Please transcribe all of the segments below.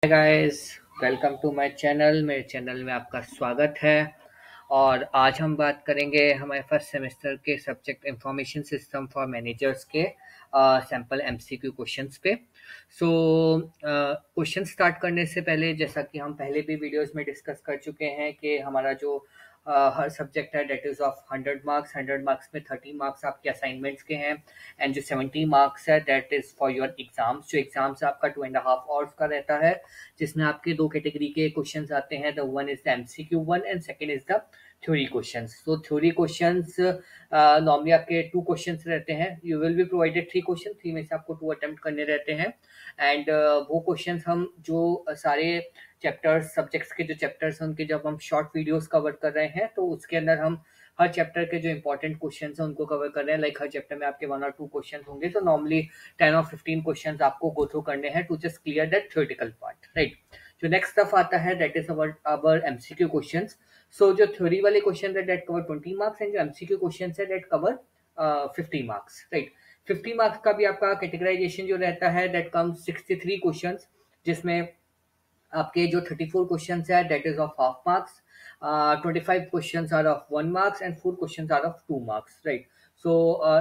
Hi guys, welcome to my channel. मेरे channel में आपका स्वागत है। और आज हम बात करेंगे हमारे फर्स्ट सेमेस्टर के subject information system for managers के सैम्पल एमसीक्यू क्वेश्चंस पे। सो क्वेश्चन स्टार्ट करने से पहले, जैसा कि हम पहले भी वीडियोस में डिस्कस कर चुके हैं कि हमारा जो हर सब्जेक्ट है डेट इज़ ऑफ 100 मार्क्स में 30 मार्क्स आपके असाइनमेंट्स के हैं एंड जो 70 मार्क्स है that is for your exams. जो एग्जाम्स आपका 2.5 आवर्स का रहता है, जिसमें आपके दो कैटेगरी के क्वेश्चंस आते हैं। The one is the MCQ one and second is the theory questions. तो थ्योरी क्वेश्चंस नॉर्मली आपके 2 क्वेश्चंस रहते हैं। You will be provided 3 question, 3 में से आपको 2 अटेम्प्ट करने रहते हैं। एंड वो क्वेश्चंस हम जो सारे चैप्टर्स सब्जेक्ट्स के जो चैप्टर्स हैं उनके जब हम शॉर्ट वीडियोस कवर कर रहे हैं तो उसके अंदर हम हर चैप्टर के जो इंपॉर्टेंट क्वेश्चंस हैं उनको कवर कर रहे हैं। लाइक हर चैप्टर में आपके 1 और 2 क्वेश्चन होंगे, तो नॉर्मली 10 और 15 क्वेश्चंस आपको गो थ्रू करने हैं to just clear that theoretical part, right. जो नेक्स्ट स्टफ आता है that is our MCQ questions. So जो थ्योरी वाले क्वेश्चन है दैट कवर 20 मार्क्स एंड जो एमसीक्यू क्वेश्चन है that cover 50 marks, right. 50 marks का भी आपका कैटेगराइजेशन जो रहता है दैट कम्स 63 क्वेश्चंस, जिसमें आपके जो 34 क्वेश्चंस है that is of half marks, 25 questions are of 1 marks and 4 questions are of 2 marks, right. So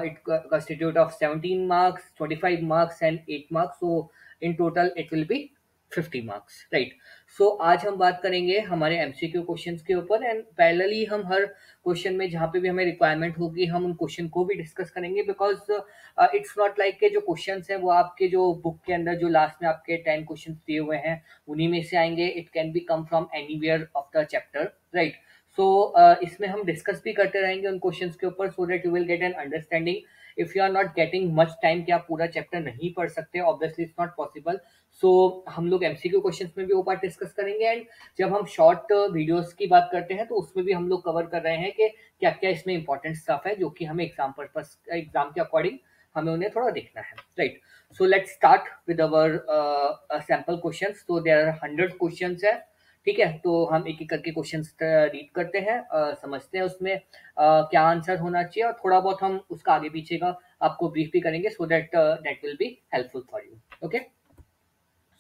it constitute of 17 marks, 25 marks and 8 marks. So in total it will be 50 marks, right? So आज हम बात करेंगे हमारे MCQ questions के ऊपर and parallelly हम हर question में जहाँ पे भी हमें रिक्वायरमेंट होगी हम उन क्वेश्चन को भी डिस्कस करेंगे। बिकॉज इट्स नॉट लाइक के जो क्वेश्चंस हैं वो आपके जो बुक के अंदर जो लास्ट में आपके 10 क्वेश्चंस दिए हुए हैं उन्हीं में से आएंगे। It can be come from anywhere of the chapter, right. So इसमें हम डिस्कस भी करते रहेंगे उन क्वेश्चंस के ऊपर so that you will get an understanding. If you are not getting much time कि आप पूरा चैप्टर नहीं पढ़ सकते, obviously it's not possible. So हम लोग एमसीक्यू क्वेश्चंस में भी वो पार्ट डिस्कस करेंगे एंड जब हम शॉर्ट वीडियोस की बात करते हैं तो उसमें भी हम लोग कवर कर रहे हैं कि क्या क्या इसमें इंपॉर्टेंट स्टफ है जो कि हमें एग्जाम पर्पस एग्जाम के अकॉर्डिंग हमें उन्हें थोड़ा देखना है, right. So let's start with our sample questions. तो देयर आर 100 क्वेश्चंस है, ठीक है। तो हम एक एक करके क्वेश्चन रीड करते हैं, समझते हैं उसमें क्या आंसर होना चाहिए और थोड़ा बहुत हम उसका आगे पीछे का आपको ब्रीफ भी करेंगे so that that will be helpful for you, okay.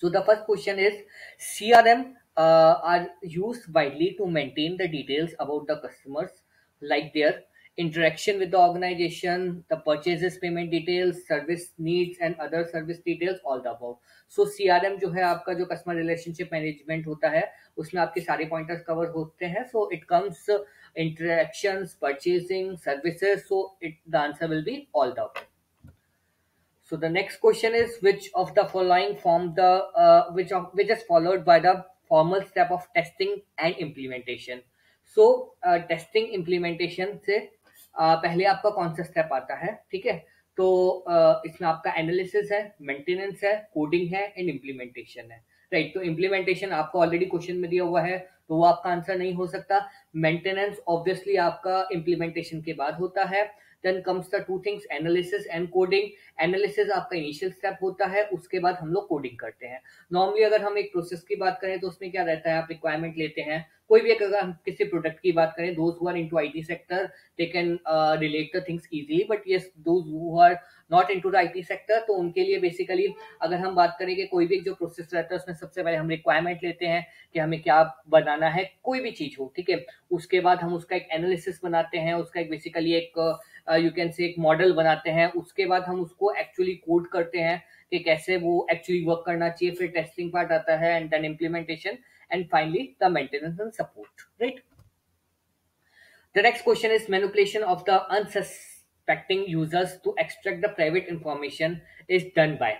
So the first question is CRM are used widely to maintain the details about the customers, like their interaction with the organization, the purchases payment details, service needs and other service details, all the above. So CRM जो है आपका जो customer relationship management होता है उसमें आपके सारे pointers cover होते हैं. So it comes interactions, purchasing, services. So the answer will be all the above. So the next question is which of the following form the which is followed by the formal step of testing and implementation. So testing implementation से पहले आपका कौन सा step आता है, ठीक है। तो इसमें आपका एनालिसिस है, मेंटेनेंस है, कोडिंग है एंड इम्प्लीमेंटेशन है, राइट। तो इम्प्लीमेंटेशन आपको ऑलरेडी क्वेश्चन में दिया हुआ है तो वो आपका आंसर नहीं हो सकता। मेंटेनेंस ऑब्वियसली आपका इम्प्लीमेंटेशन के बाद होता है। Then comes the two things analysis and coding. Analysis आपका इनिशियल स्टेप होता है, उसके बाद हम लोग कोडिंग करते हैं। नॉर्मली अगर हम एक प्रोसेस की बात करें तो उसमें क्या रहता है, आप रिक्वायरमेंट लेते हैं कोई भी। अगर हम किसी प्रोडक्ट की बात करें, those who are into IT sector they can relate the things easily, but yes those who are not into the IT sector तो उनके लिए बेसिकली अगर हम बात करें कि कोई भी जो प्रोसेस रहता है उसमें सबसे पहले हम रिक्वायरमेंट लेते हैं कि हमें क्या बनाना है, कोई भी चीज हो, ठीक है। उसके बाद हम उसका एक एनालिसिस बनाते हैं, उसका एक बेसिकली एक यू कैन से एक मॉडल बनाते हैं। उसके बाद हम उसको एक्चुअली कोड करते हैं कि कैसे वो एक्चुअली वर्क करना चाहिए। फिर टेस्टिंग पार्ट आता है and then implementation and finally the maintenance and support, right. The next question is manipulation of the unsuspecting users to extract the private information is done by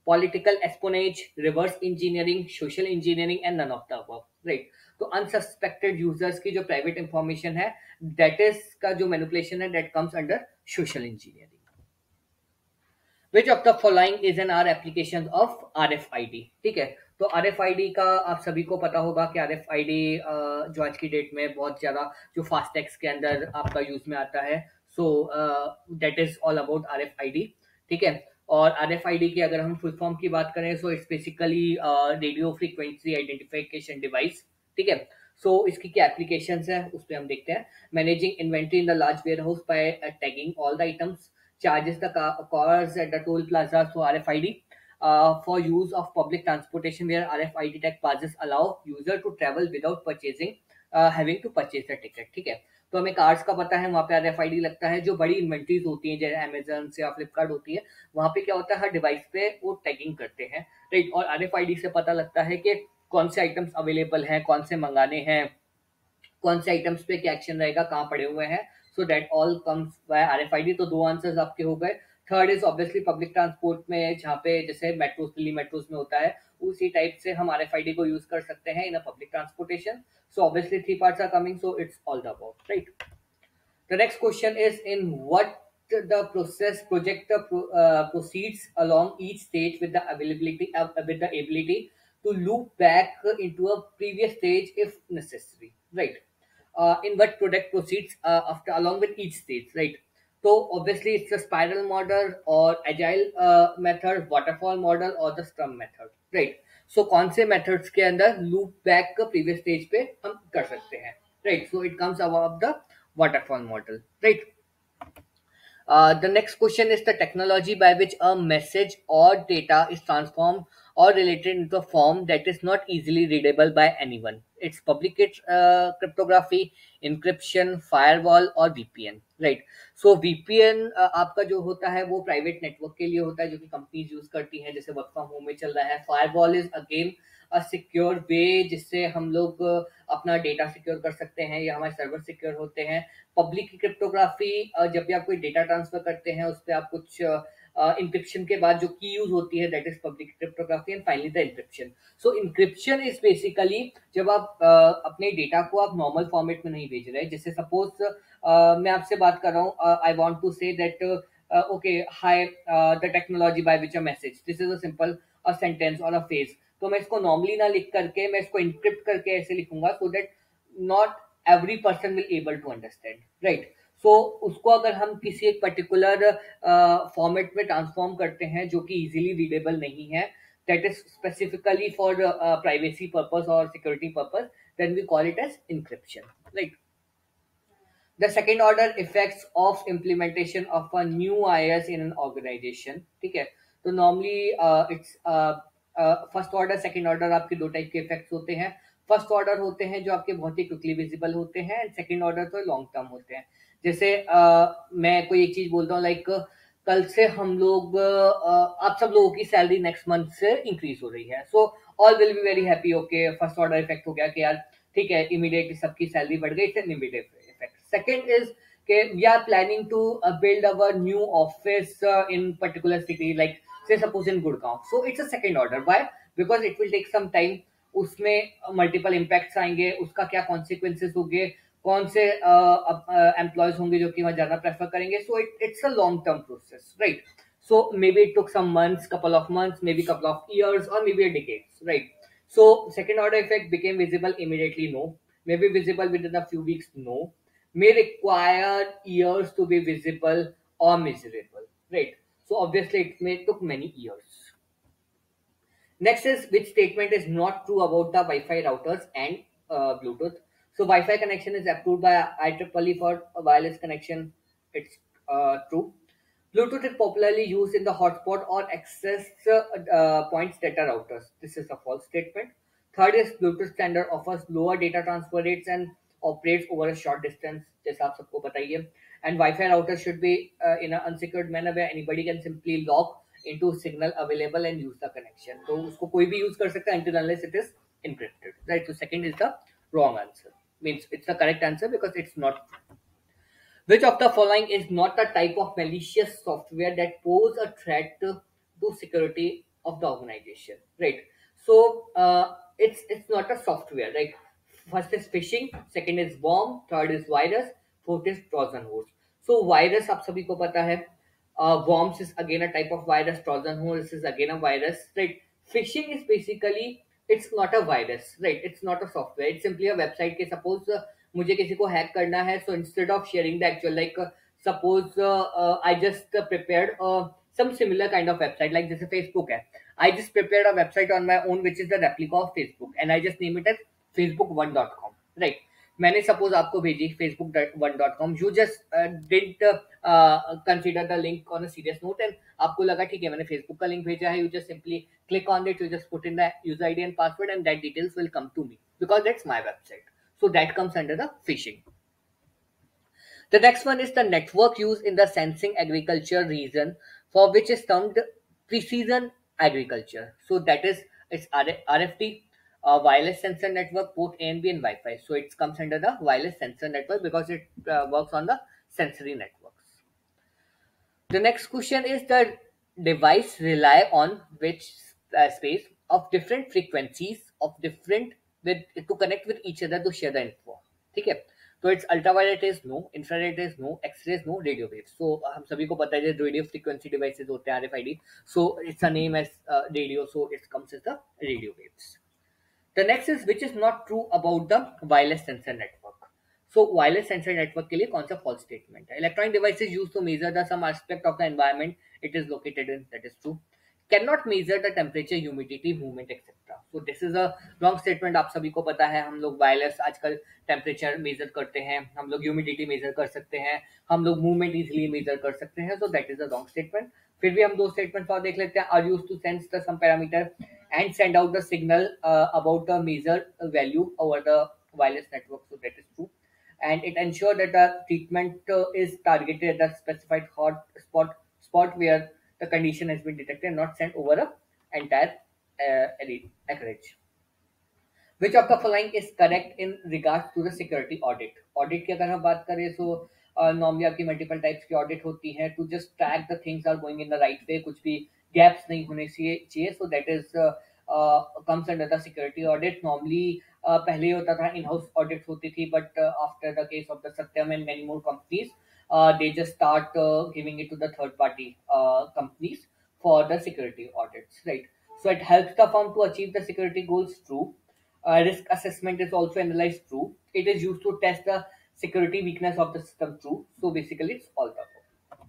political espionage, reverse engineering, social engineering and none of the above, right? तो अनसस्पेक्टेड users की जो private information है that is का जो manipulation है that comes under social engineering. Which of the following is an are application of RFID, ठीक है। तो RFID का आप सभी को पता होगा कि RFID जो आज की डेट में बहुत ज्यादा जो फास्टैग्स के अंदर आपका यूज में आता है। सो that is all about RFID, ठीक है। और RFID की अगर हम फुल फॉर्म की बात करें so it's basically radio frequency identification device, ठीक है। सो इसकी क्या एप्लीकेशंस है उस पर हम देखते हैं। Managing inventory in the large warehouse by tagging all the items, charges the cars at the toll plaza, so RFID. for use of public transportation where RFID tag passes allow user to travel without purchasing having to purchase the ticket. ठीक है, तो हमें cards का पता है, वहाँ पे RFID लगता है. जो बड़ी इन्वेंट्रीज होती हैं जैसे अमेजन से या फ्लिपकार्ट होती है, वहाँ पे क्या होता है, हर डिवाइस पे वो टैगिंग करते हैं, राइट. और RFID से पता लगता है कि कौन से आइटम्स अवेलेबल हैं, कौन से मंगाने हैं, कौन से आइटम्स पे क्या एक्शन रहेगा, कहाँ पड़े हुए हैं. So that all comes by RFID. तो दो आंसर्स आपके हो गए. Third is obviously public transport में, जहाँ पे जैसे मेट्रोस, दिल्ली मेट्रोस में होता है, उसी टाइप से हम RFID को यूज कर सकते हैं in a public transportation. So obviously three parts are coming, so it's all the above, right. The next question is in what the process project proceeds along each stage with the ability to loop back into a previous stage if necessary, right. In what product proceeds after along with each stage, right. So obviously it's the spiral model or agile method, waterfall model or the scrum method, right. So कौन से methods के अंदर loop back previous stage पे हम कर सकते हैं, right. So it comes above the waterfall model, right. The next question is the technology by which a message or data is transformed or related into a form that is not easily readable by anyone. It's public cryptography, encryption, firewall और VPN, right. So VPN आपका जो होता है वो private network के लिए होता है जो कि कंपनीज यूज करती हैं, जैसे वर्क फ्रॉम होम में चल रहा है. Firewall is again a secure वे जिससे हम लोग अपना डेटा सिक्योर कर सकते हैं या हमारे सर्वर सिक्योर होते हैं. पब्लिक क्रिप्टोग्राफी, जब भी आप कोई डेटा ट्रांसफर करते हैं उस पर आप कुछ इंक्रिप्शन के बाद जो की यूज होती है that is public cryptography. And finally the encryption. So encryption is basically जब आप अपने डेटा को आप नॉर्मल फॉर्मेट में नहीं भेज रहे, जैसे सपोज मैं आपसे बात कर रहा हूँ, I want to say that okay hi the technology by which a message, this is a simple a sentence और अ फेज. तो मैं इसको नॉर्मली ना लिख करके मैं इसको इंक्रिप्ट करके ऐसे लिखूंगा so that not every person will able to understand, right. So उसको अगर हम किसी एक पर्टिकुलर फॉर्मेट में ट्रांसफॉर्म करते हैं जो कि इजीली रीडेबल नहीं है, that is specifically for privacy purpose और security purpose, then we call it as encryption, right. The second order effects of implementation of a new IS in an organization, ठीक है. तो normally it's first order second order आपके दो type के effects होते हैं. First order होते हैं जो आपके बहुत ही क्विकली विजिबल होते हैं, एंड सेकंड ऑर्डर तो लॉन्ग टर्म होते हैं. जैसे मैं कोई एक चीज बोलता हूँ लाइक कल से हम लोग आप सब लोगों की सैलरी नेक्स्ट मंथ से इंक्रीज हो रही है, so all will be very happy. Okay, first order effect हो गया कि यार ठीक है, इमीडिएटली सबकी सैलरी बढ़ गई, it's an immediate effect. Second is we are planning to build our new office in particular city, like say suppose in Gurgaon. So it's a second order. Why? Because it will take some time. उसमें multiple impacts आएंगे, उसका क्या consequences होंगे, कौन से employees होंगे जो कि वहां जाना प्रेफर करेंगे. So it's a long term process, right. So maybe it took some months, couple of months, maybe couple of years और maybe a decades, right. So second order effect became visible immediately, no. May be visible within a few weeks, no. May require years to be visible or measurable, right. So obviously it may took many years. Next is which statement is not true about the Wi-Fi routers and Bluetooth. So Wi-Fi connection is approved by IEEE for a wireless connection. It's true. Bluetooth is popularly used in the hotspot or access points data routers. This is a false statement. Third is Bluetooth standard offers lower data transfer rates and operates over a short distance. जैसा आप सबको पता ही है. And Wi-Fi routers should be in an unsecured manner where anybody can simply log into signal available and use the connection. तो उसको कोई भी use कर सकता है until unless it is encrypted. Right. So second is the wrong answer. Means it's the correct answer because it's not. Which of the following is not a type of malicious software that pose a threat to security of the organization? Right. So it's not a software. Right. First is phishing, second is worm, third is virus, fourth is Trojan horse. So virus आप सभी को पता है. Worms is again a type of virus. Trojan horse is again a virus. Right. Phishing is basically it's not a virus. Right. It's not a software. It's simply a website. के suppose मुझे किसी को hack करना है, so instead of sharing the actual, like suppose I just prepared some similar kind of website, like जैसे Facebook है, I just prepared a website on my own which is the replica of Facebook and I just name it as facebook1.com, right. मैंने suppose आपको भेजी facebook1.com, you just did consider the link on a serious note and आपको लगा ठीक है मैंने Facebook का link भेजा है, you just simply click on it, you just put in the user ID and password and that details will come to me because that's my website, so that comes under the phishing. The next one is the network used in the sensing agriculture region, for which is termed precision agriculture. So that is it's RFD, wireless sensor network, both A and B and Wi-Fi. So it comes under the wireless sensor network because it works on the sensory networks. The next question is the device rely on which space of different frequencies of different with to connect with each other to share the info. ठीक है, तो it's ultraviolet is no, infrared is no, X-ray is no, radio waves. So हम सभी को पता है जो radio frequency devices होते हैं RFID, so it's a name as radio, so it comes as the radio waves. The next is which is not true about the wireless sensor network. So wireless sensor network के लिए कौन सा false statement है? Electronic devices used to measure the some aspect of the environment it is located in. That is true. Cannot measure the temperature, humidity, movement, etc. So this is a wrong statement. आप सभी को पता है हम लोग wireless आजकल temperature measure करते हैं, हम लोग ह्यूमिडिटी मेजर कर सकते हैं, हम लोग मूवमेंट इजिली मेजर कर सकते हैं. So that is a wrong statement. फिर भी हम दो स्टेटमेंट और देख लेते हैं. Are use to sense the some parameter and send out the signal about the measured value over the wireless network. So that is true. And it ensures that the treatment is targeted at the specified hot spot where the condition has been detected, not sent over a entire acreage. Which of the following is correct in regards to the security audit? Audit की अगर हम बात करें so normally आपकी multiple types की audit होती है to just track the things are going in the right way, कुछ भी gaps नहीं होने चाहिए. So that is comes under the security audit. Normally पहले होता था in-house audits होती थी, but after the case of the Satyam and many more companies, they just start giving it to the third party companies for the security audits, right? So it helps the firm to achieve the security goals. True. Risk assessment is also analyzed. True. It is used to test the security weakness of the system. True. So basically it's all the above.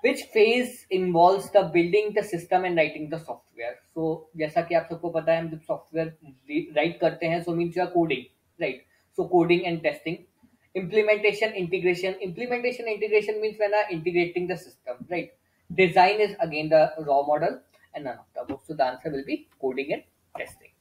Which phase involves the building the system and writing the software? So जैसा कि आप सबको पता है हम जब software right करते हैं so means coding, right? So coding and testing. Implementation integration means when integrating the system, right? Design is again the raw model and none of the above. So the answer will be coding and testing.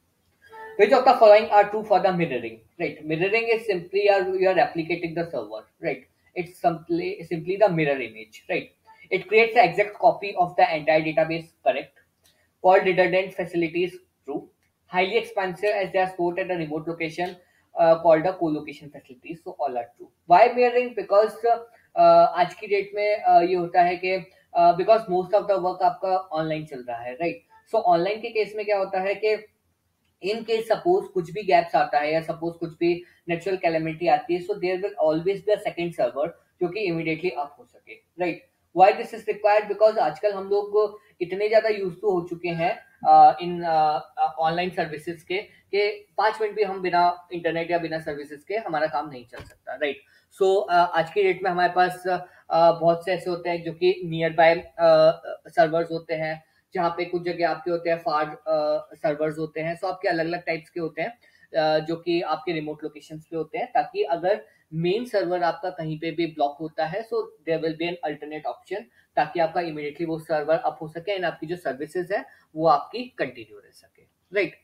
Which of the following are true for the mirroring? Right, mirroring is simply you are replicating the server, right? It's simply the mirror image, right? It creates the exact copy of the entire database, correct? Called redundant facilities, true. Highly expansive as they are stored at a remote location, called a co-location facilities, so all are true. Why mirroring? Because आज की date में ये होता है कि because most of the work आपका online चल रहा है, right? So ऑनलाइन के केस में क्या होता है कि इन केस सपोज कुछ भी गैप्स आता है या सपोज कुछ भी नेचुरल कैलेमिटी आती है, so there will always be a second server जो कि इमीडिएटली अप हो सके, right? Why this is required? Because आजकल हम लोग इतने ज्यादा यूज टू हो चुके हैं इन ऑनलाइन सर्विसेज के कि 5 मिनट भी हम बिना इंटरनेट या बिना सर्विसेज के हमारा काम नहीं चल सकता, राइट? सो आज की डेट में हमारे पास बहुत से ऐसे होते हैं जो कि नियर बाय सर्वर्स होते हैं, जहाँ पे कुछ जगह आपके होते हैं फार सर्वर्स होते हैं. सो आपके अलग अलग टाइप्स के होते हैं जो कि आपके रिमोट लोकेशंस पे होते हैं, ताकि अगर मेन सर्वर आपका कहीं पे भी ब्लॉक होता है so there will be an alternate option, ताकि आपका इमीडिएटली वो सर्वर अप हो सके एंड आपकी जो सर्विसेज है वो आपकी कंटिन्यू रह सके, right?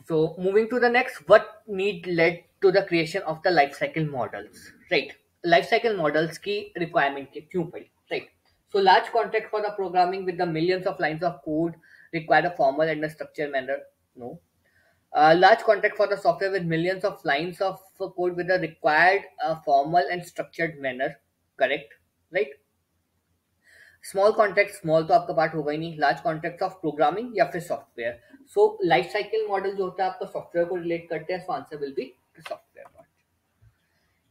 So moving to the next, what need led to the creation of the life cycle models, right? Life cycle models की रिक्वायरमेंट क्यों पड़ी, right? So large contract for the programming with the millions of lines of code require a formal and a structured manner. No. Large contract for the software with millions of lines of code with a required formal and structured manner. Correct, right? Small contract, small तो आपका part होगा ही नहीं. Large contracts of programming या फिर software. So life cycle model जो होता है आपका software को relate करते हैं. So answer will be the software part.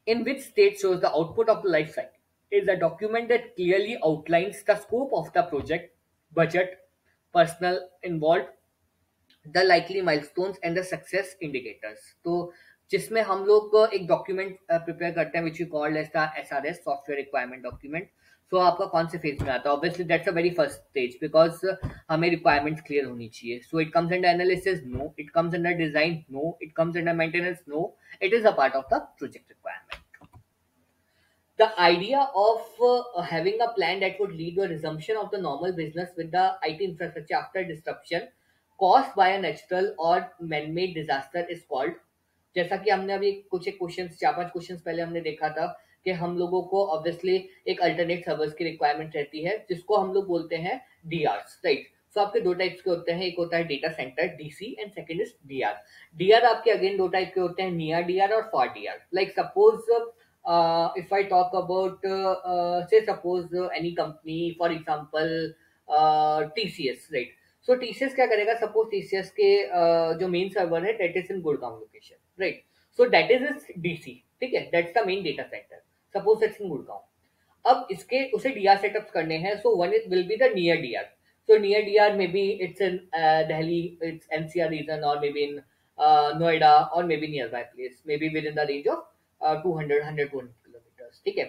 In which state shows the output of the life cycle? Is a document that clearly outlines the scope of the project, budget, personnel involved, the likely milestones and the success indicators. तो जिसमें हम लोग एक document prepare करते हैं which we call as the SRS, software requirement document. सो आपका कौन से फेज में आता है? Obviously that's a very first stage, because हमें रिक्वायरमेंट्स क्लियर होनी चाहिए. So it comes under analysis, no. It comes under design, no. It comes under maintenance, no. It is a part of the project requirement. The idea of having a plan that would lead to a resumption of the normal business with the IT infrastructure after disruption caused by a natural or man-made disaster is called. जैसा कि हमने अभी कुछ एक questions, 4-5 questions पहले हमने देखा था कि हम लोगों को ऑब्वियसली एक अल्टरनेट सर्वर्स की रिक्वायरमेंट रहती है, जिसको हम लोग बोलते हैं डीआरस, राइट. सो आपके दो टाइप्स के होते हैं, एक होता है data center DC and second is DR. DR आपके अगेन दो टाइप के होते हैं, नियर डीआर और far DR. Like suppose if I talk about, say, suppose any company, for example, TCS, right? So TCS क्या करेगा? Suppose TCS के जो मेन सर्वर है that is in Gurgaon location, right? So that is its DC, ठीक है? That's the main data center. Suppose it's in Gurgaon. अब इसके उसे डीआर सेटअप्स करने हैं. So one it will be the near DR. So near DR maybe it's in Delhi, it's NCR region, or maybe in Noida, or maybe nearby place, maybe within the range of 200 kilometers, ठीक है.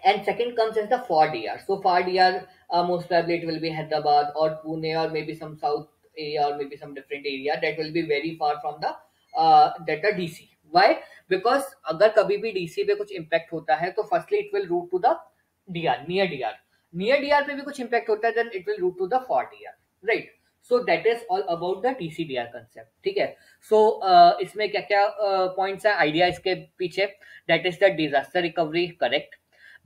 And second comes as the far DR. So far DR, most probably it will be Hyderabad or Pune or maybe some south area or maybe some different area that will be very far from the that the DC. Why? Because अगर कभी भी DC पे कुछ impact होता है तो firstly it will route to the DR, near DR. Near DR पे भी कुछ impact होता है, then it will route to the far DR, right? So that is all about the TCDR concept, ठीक है. So इसमें क्या क्या points है, idea इसके पीछे, that is the disaster recovery, correct.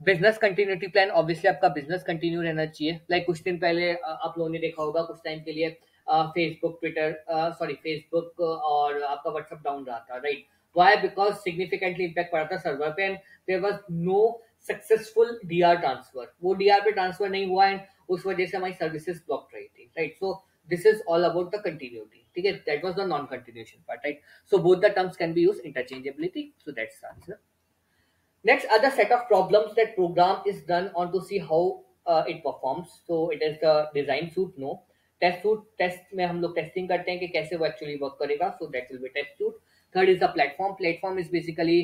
Business continuity plan, obviously आपका बिजनेस कंटिन्यू रहना चाहिए. लाइक कुछ दिन पहले आप लोगों ने देखा होगा कुछ टाइम के लिए फेसबुक, ट्विटर, सॉरी फेसबुक और आपका व्हाट्सएप डाउन रहा था, right. Why? Because significantly impact पड़ा था सर्वर पे and there was no successful DR transfer. वो डीआर पे ट्रांसफर नहीं हुआ एंड उस वजह से हमारी सर्विसेज ब्लॉक रही थी, right. So this is all about the continuity, ठीक है. That was the non continuation part, right. So both the terms can be used interchangeability. So that's the answer. Next, other set of problems that program is done on to see how it performs. So it is the design suit, no. Test suit, test में हम लोग testing करते हैं कि कैसे वो actually work करेगा. So that will be test suit. Third is the platform. Platform is basically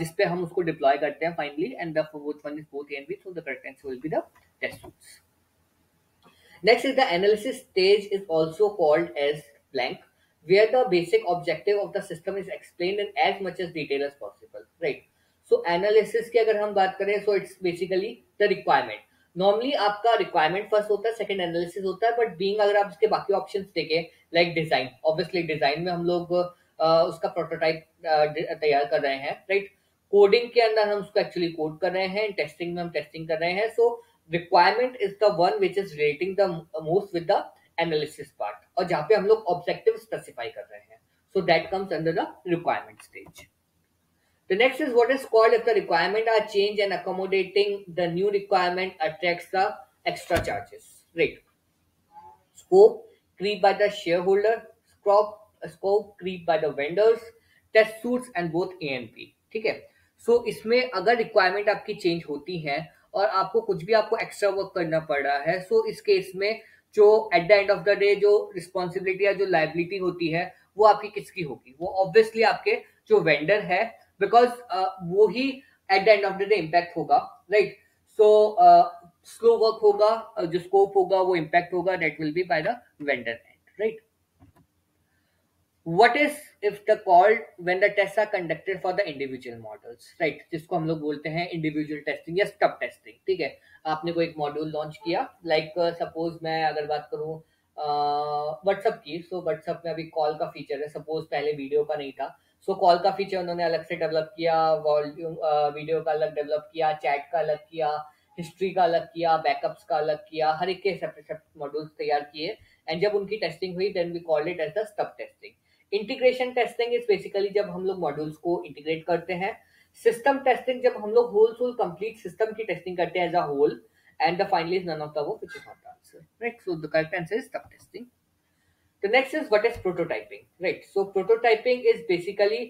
जिसपे हम उसको डिप्लॉय करते हैं finally, and the fourth one is both A and B. So the correct answer will be the test suits. Next is the analysis stage, is also called as blank, where the basic objective of the system is explained in as much as detail as possible, right. So analysis की अगर हम बात करें, so it's basically the requirement. Normally आपका requirement first होता है, second analysis होता है, बट बीइंग अगर आप इसके बाकी ऑप्शंस देखें, लाइक डिजाइन, ऑब्वियसली डिजाइन में हम लोग उसका प्रोटोटाइप तैयार कर रहे हैं, राइट. कोडिंग के अंदर हम उसको एक्चुअली कोड कर रहे हैं, टेस्टिंग में हम टेस्टिंग कर रहे हैं. So requirement is the one which is relating the most with the analysis part, और जहां पे हम लोग ऑब्जेक्टिव स्पेसिफाई कर रहे हैं. So that comes under the requirement stage. The next is what is called if the requirement are changed and accommodating the new requirement attracts the extra charges. Right. Scope creep by the shareholder, scope creep by the vendors, test suits and both A and B. ठीक है. So इसमें अगर requirement आपकी change होती है और आपको कुछ भी आपको एक्स्ट्रा वर्क करना पड़ रहा है, सो इस केस में जो eight the end of the day जो रिस्पॉन्सिबिलिटी या जो लाइबिलिटी होती है वो आपकी किसकी होगी? वो ऑब्वियसली आपके जो वेंडर है, बिकॉज वो ही at the end of the day impact होगा, राइट. सो स्लो वर्क होगा, जो स्कोप होगा वो इम्पैक्ट होगा, that will be by the vendor end, right. What is if the called when the tests are conducted for the individual models, right? जिसको हम लोग बोलते हैं इंडिविजुअल टेस्टिंग या स्टब टेस्टिंग, ठीक है. आपने कोई एक मॉड्यूल लॉन्च किया, लाइक सपोज मैं अगर बात करूं व्हाट्सएप की, सो व्हाट्सएप में अभी कॉल का फीचर है, सपोज पहले वीडियो का नहीं था. सो कॉल का फीचर उन्होंने अलग से डेवलप किया, वॉल्यूम वीडियो का अलग डेवलप किया, चैट का अलग किया, हिस्ट्री का अलग किया, बैकअप्स का अलग किया, हर एक के सेपरेट मॉड्यूल्स तैयार किए. एंड जब उनकी टेस्टिंग हुई, then we called it as the stub testing. Integration testing is basically जब हम लोग मॉड्यूल्स को इंटीग्रेट करते हैं. सिस्टम टेस्टिंग जब हम लोग होल कंप्लीट सिस्टम की टेस्टिंग करते हैं as a whole. And the finally is none of the वो which is not the answer, right. So the correct answer is stub testing. The next is what is prototyping, right? So prototyping is basically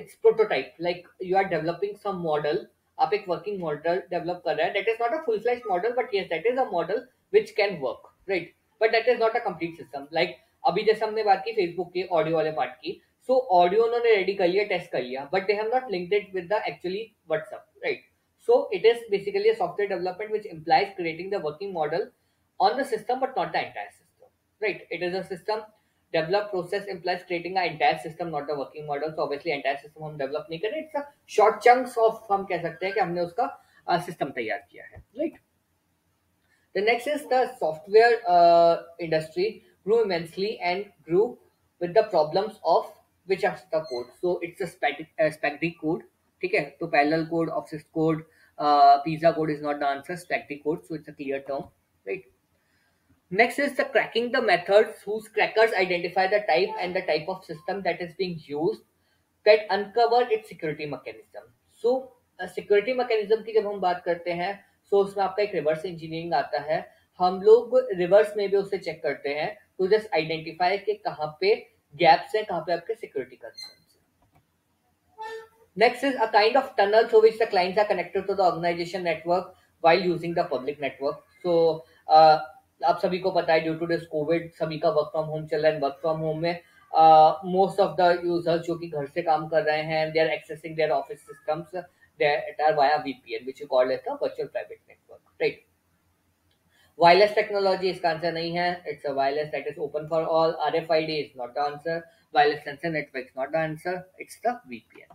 it's prototype, like you are developing some model. आप एक working model develop कर रहे हैं. That is not a full fledged model, but yes, that is a model which can work, right? But that is not a complete system. Like अभी जैसे हमने बात की फेसबुक के ऑडियो वाले पार्ट की, सो ऑडियो उन्होंने रेडी कर लिया, टेस्ट कर लिया, but they have not linked it with the actually WhatsApp, right. So it is basically a software development which implies creating the working model on the system but not the entire system, right? It is a system develop process implies creating an entire system, not the working model. So obviously entire system हम develop नहीं कर रहे, it's a short chunks of, हम कह सकते हैं कि हमने उसका system तैयार किया है, right? The next is the software industry grew immensely and grew with the problems of which are the code. So it's a static code. ठीक है, तो parallel code, offset code, pizza code is not the answer. Static code, so it's a clear term, right? Next is the cracking the methods whose crackers identify the type and the type of system that is being used that uncover its security mechanism. So security mechanism की जब हम बात करते हैं, सो उसमें आपका एक reverse engineering आता है. हम लोग रिवर्स में भी उसे चेक करते हैं टू जस्ट आइडेंटिफाई कि कहाँ पे गैप्स है, कहाँ पे आपके सिक्योरिटी कंसर्न्स है. Next is a kind of tunnel through which the clients are connected to the organization network while using the public network. So आप सभी को पता है ड्यू टू दिस कोविड सभी का वर्क फ्रॉम होम चल रहा है. वर्क फ्रॉम होम में मोस्ट ऑफ द यूजर्स जो कि घर से काम कर रहे हैं, they are accessing their office systems that are via VPN, which you call as the virtual private network, right? Wireless technology इसका आंसर नहीं है. It's a wireless that is open for all. RFID is not the answer. Wireless sensor network is not the answer. It's the VPN.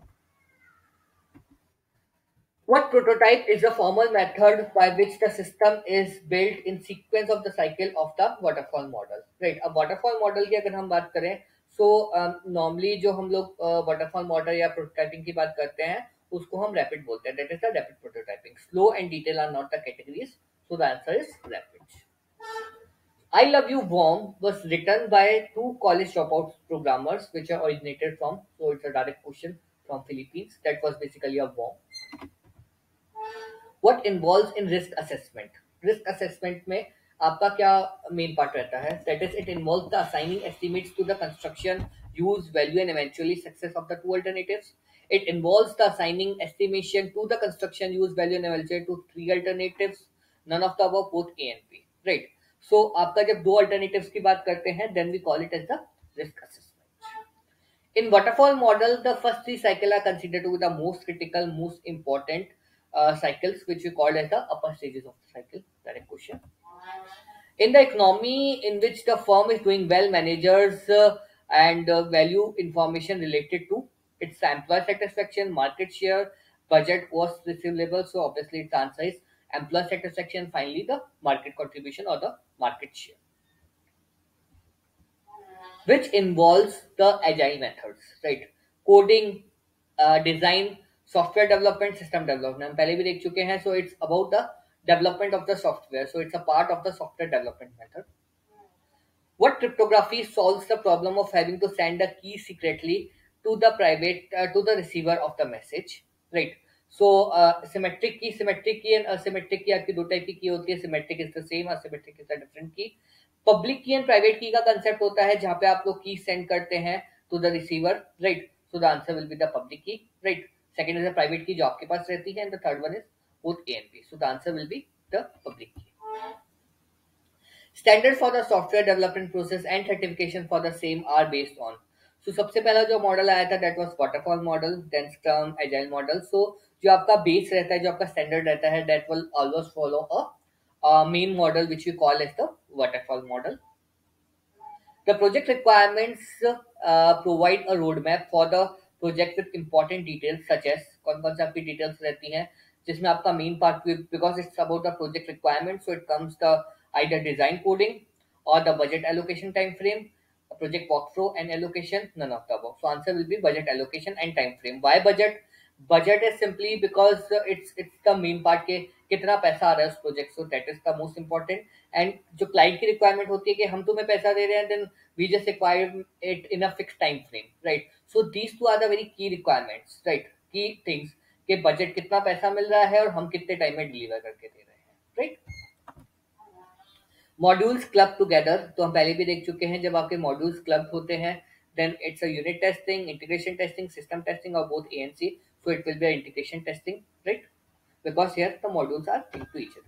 What prototype is the formal method by which the system is built in sequence of the cycle of the waterfall model, right? अब waterfall model की अगर हम बात करें, so normally जो हम लोग waterfall model या prototyping की बात करते हैं उसको हम rapid बोलते हैं. That is the rapid prototyping. Slow and detail are not the categories, so the answer is rapid. I Love You Worm was written by two college dropout programmers which are originated from, so it's a direct question from Philippines. That was basically a worm. What involves in risk assessment? Risk assessment में आपका क्या main part रहता है? That is, it involves the assigning estimates to the construction, use, value, and eventually success of the two alternatives. It involves the assigning estimation to the construction, use, value, and eventually to three alternatives. None of the above, both A and B. Right. So आपका जब दो alternatives की बात करते हैं, then we call it as the risk assessment. In waterfall model, the first three cycles are considered to be the most critical, most important cycles, which we call as the upper stages of the cycle. Direct question. In the economy in which the firm is doing well, managers and value information related to its employee satisfaction, market share, budget was receivable. So obviously its answer is employee satisfaction. Finally, the market contribution or the market share, which involves the agile methods, right? Coding, design, software development, system development. हम पहले भी देख चुके हैं. So it's about the development of the software. So it's a part of the software development method. What cryptography solves the problem of having to send a key secretly to the receiver of the message, right? So symmetric key and asymmetric key आपकी दो type की होती है. Symmetric is the same, asymmetric is a different key. Public की and private की का concept होता है जहां पे आप लोग की सेंड करते हैं to the receiver, right? So the answer will be the public key, right? Second is the private key जो आपके पास रहती है, and the third one is both A and B. So the answer will be the public key. Standard for the software development process and certification for the same are based on. So सबसे पहला जो model आया था that was waterfall model, then scrum, agile model. So जो आपका base रहता है, जो आपका स्टैंडर्ड रहता है, that will always follow a main model which we call as the waterfall model. The project requirements provide a roadmap for the project with important details such as कौन कौन सी आपकी details रहती हैं जिसमें आपका main part, because it's about the project requirements, so it comes the either design coding or the budget allocation time frame, project walkthrough and allocation, none of the above. So answer will be budget allocation and time frame. Why budget? Budget is simply because it's the main part के कितना पैसा आ रहा है उस project, so that is the most important. And जो client की requirement होती है कि हम तुम्हें पैसा दे रहे हैं, then we just require it in a fix time frame, right? So these two are the very key requirements, right? Key things कि बजट कितना पैसा मिल रहा है और हम कितने टाइम में डिलीवर करके दे रहे हैं, राइट? मॉड्यूल्स क्लब टुगेदर, तो हम पहले भी देख चुके हैं जब आपके मॉड्यूल्स क्लब होते हैं then it's a unit testing, integration testing, system testing or both A and C. So it will be an integration testing, right? Because here the modules are linked to each other.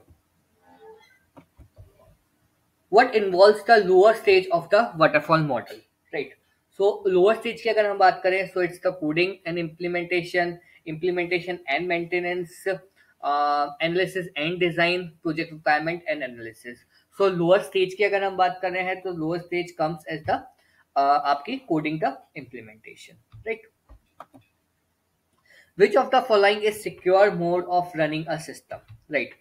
What involves the lower stage of the waterfall model, right? So lower stage की अगर हम बात करें, so it's the coding and implementation and maintenance, analysis and design, project requirement and analysis. So lower stage की अगर हम बात कर रहे हैं तो lower stage comes as the आपकी कोडिंग का implementation, right. Which of the following is secure mode of running a system? Right.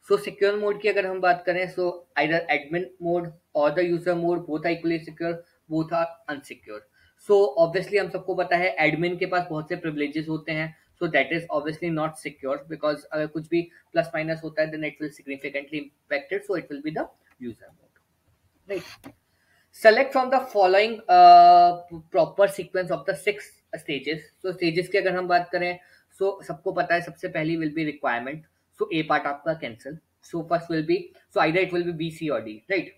So secure mode की अगर हम बात करें, so either admin mode or the user mode, both are equally secure, both are unsecure. So obviously हम सबको पता है admin के पास बहुत से privileges होते हैं, so that is obviously not secure because अगर कुछ भी plus minus होता है then it will significantly impact it, so it will be the user mode, right. Select from the following proper sequence of the 6 stages. So stages की अगर हम बात करें, so सबको पता है सबसे पहली will be requirement. So A part आपका cancel. So first will be, so either it will be B, C or D, right.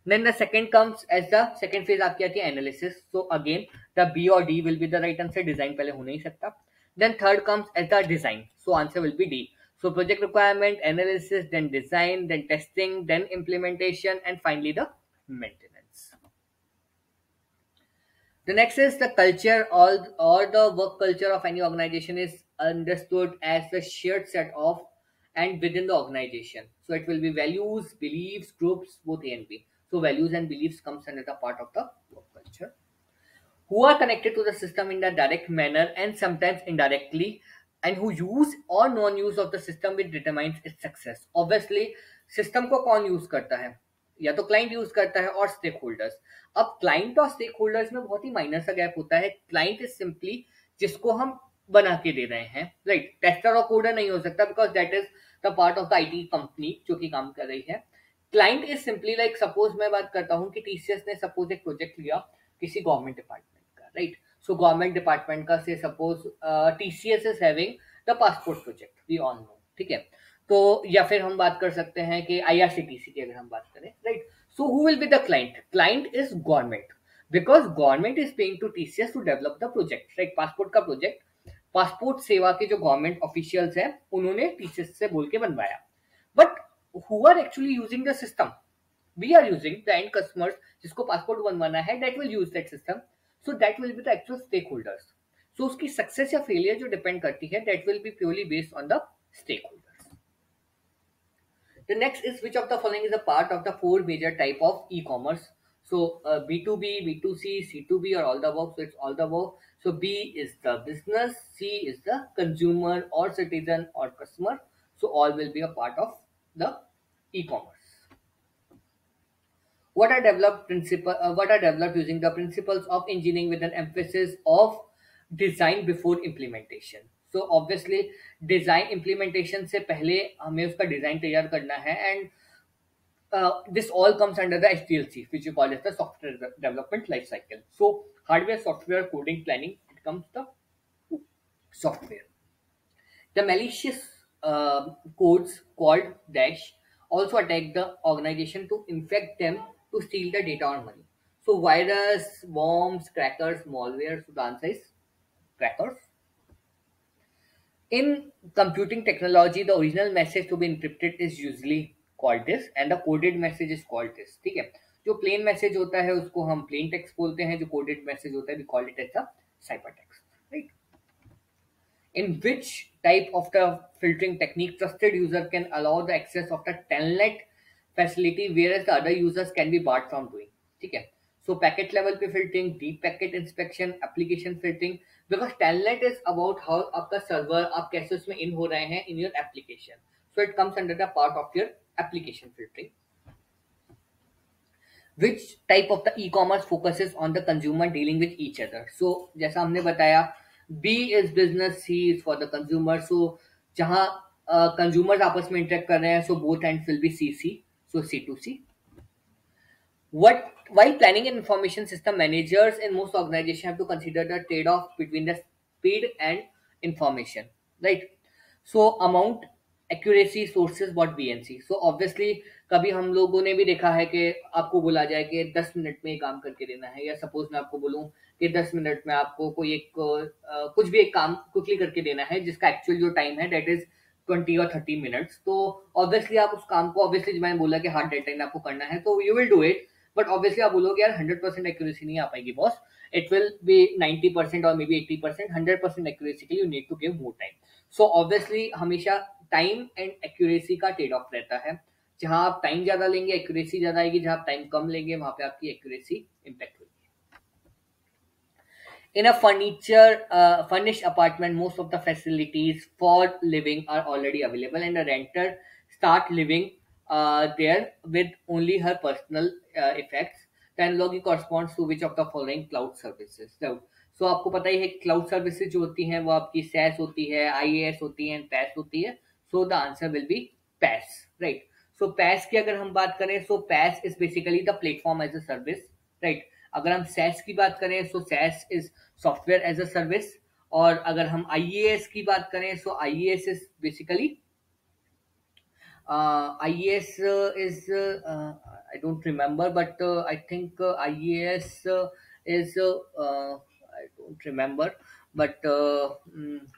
Then the second comes as the second phase आपकी आती है analysis. So again the B or D will be the right answer. Design पहले हो नहीं सकता. Then third comes as the design. So answer will be D. So project requirement, analysis, then design, then testing, then implementation, and finally the maintenance. The next is the culture or the work culture of any organization is understood as the shared set of and within the organization. So it will be values, beliefs, groups, both A and B. So values and beliefs comes under the part of the work culture. Who are connected to the system in a direct manner and sometimes indirectly, and who use or non-use of the system which determines its success. Obviously, system को कौन use करता है? या तो client use करता है और stake holders. अब क्लाइंट और स्टेक होल्डर्स में बहुत ही माइनर सा गैप होता है. क्लाइंट इज सिंपली जिसको हम बना के दे रहे हैं, राइट. टेस्टर और कोडर नहीं हो सकता because that is the part of the IT company जो कि काम कर रही है. Client is simply like suppose मैं बात करता हूँ कि टीसीएस ने सपोज एक प्रोजेक्ट लिया किसी गवर्नमेंट डिपार्टमेंट का, राइट. सो गवर्नमेंट डिपार्टमेंट का से suppose TCS is having the passport project, we all know, ठीक है. तो या फिर हम बात कर सकते हैं कि आईआरसीटीसी की अगर हम बात करें, right. So who will be the client? Client is government because government is paying to TCS to develop the project, right. Passport का प्रोजेक्ट पासपोर्ट सेवा के जो गवर्नमेंट ऑफिशियल्स हैं उन्होंने टीसीएस से बोल के बनवाया. But who are actually using the system? We are using the end customers जिसको पासपोर्ट बनवाना है, that will use that system. So that will be the actual stakeholders. So उसकी सक्सेस या फेलियर जो डिपेंड करती है that will be purely based on the stakeholders. The next is which of the following is a part of the 4 major type of e-commerce. So B2B, B2C, C2B or all the above. So it's all the above. So B is the business, C is the consumer or citizen or customer. So all will be a part of the e-commerce. What are developed using the principles of engineering with an emphasis of design before implementation. So obviously design implementation से पहले हमें उसका design तैयार करना है and this all comes under the SDLC which we call as the software development life cycle. So hardware, software, coding, planning, it comes the software. The malicious codes called Dash also attack the organization to infect them to steal the data or money. So virus, bombs, crackers, malware. So the answer is crackers. In computing technology, the original message to be encrypted is usually called this, and the coded message is called this. ठीक है. जो plain message होता है उसको हम plain text बोलते हैं. जो coded message होता है we call it as a ciphertext. Right. In which type of the filtering technique trusted user can allow the access of the telnet facility whereas the other users can be barred from doing. ठीक है. So packet level पे filtering, deep packet inspection, application filtering, because telnet is about how आपका server आप कैसे उसमें in हो रहे हैं in your application. So it comes under the part of your application filtering. Which type of the e-commerce focuses on the consumer dealing with each other? So जैसा हमने बताया B is business, C is for the consumer. So जहाँ consumers आपस में interact कर रहे हैं, so both ends will be CC, so C2C. While planning and information system managers in most organizations have to consider the trade-off between the speed and information, right? So amount, accuracy, sources, what BNC. So obviously कभी हम लोगों ने भी देखा है कि आपको बोला जाए कि 10 मिनट में काम करके देना है, या सपोज मैं आपको बोलूं कि 10 मिनट में आपको कोई एक कुछ भी एक काम क्विकली करके देना है जिसका एक्चुअल जो टाइम है दैट इज 20 और 30 मिनट्स. तो ऑब्वियसली आप उस काम को ऑब्वियसली मैंने बोला कि हार्ड डेडलाइन आपको करना है तो you will do it, but obviously आप बोलोगे यार 100% एक्यूरेसी नहीं आ पाएगी बॉस, इट विल बी 90% और मे बी 80%. 100% एक्यूरेसी के लिए you need to give more time. So obviously हमेशा टाइम एंड एक्यूरेसी का ट्रेड ऑफ रहता है। जहां आप टाइम ज्यादा लेंगे एक्यूरेसी ज्यादा आएगी, जहां आप टाइम कम लेंगे वहां पे आपकी एक्यूरेसी इम्पैक्ट होगी। In a furnished apartment, most of the facilities for living are already available, and the renter start living there with only her personal effects. The analogy corresponds to which of the following cloud services? So आपको पता ही है cloud services जो होती हैं वो आपकी SaaS होती है, IaaS होती है, PaaS होती है। So the answer will be PaaS, right? So PaaS की अगर हम बात करें, so PaaS is basically the platform as a service, right? अगर हम SaaS की बात करें, so SaaS is software as a service. और अगर हम आईएएस की बात करें, so IAS is basically IAS is I don't remember, but I think IAS is I don't remember, but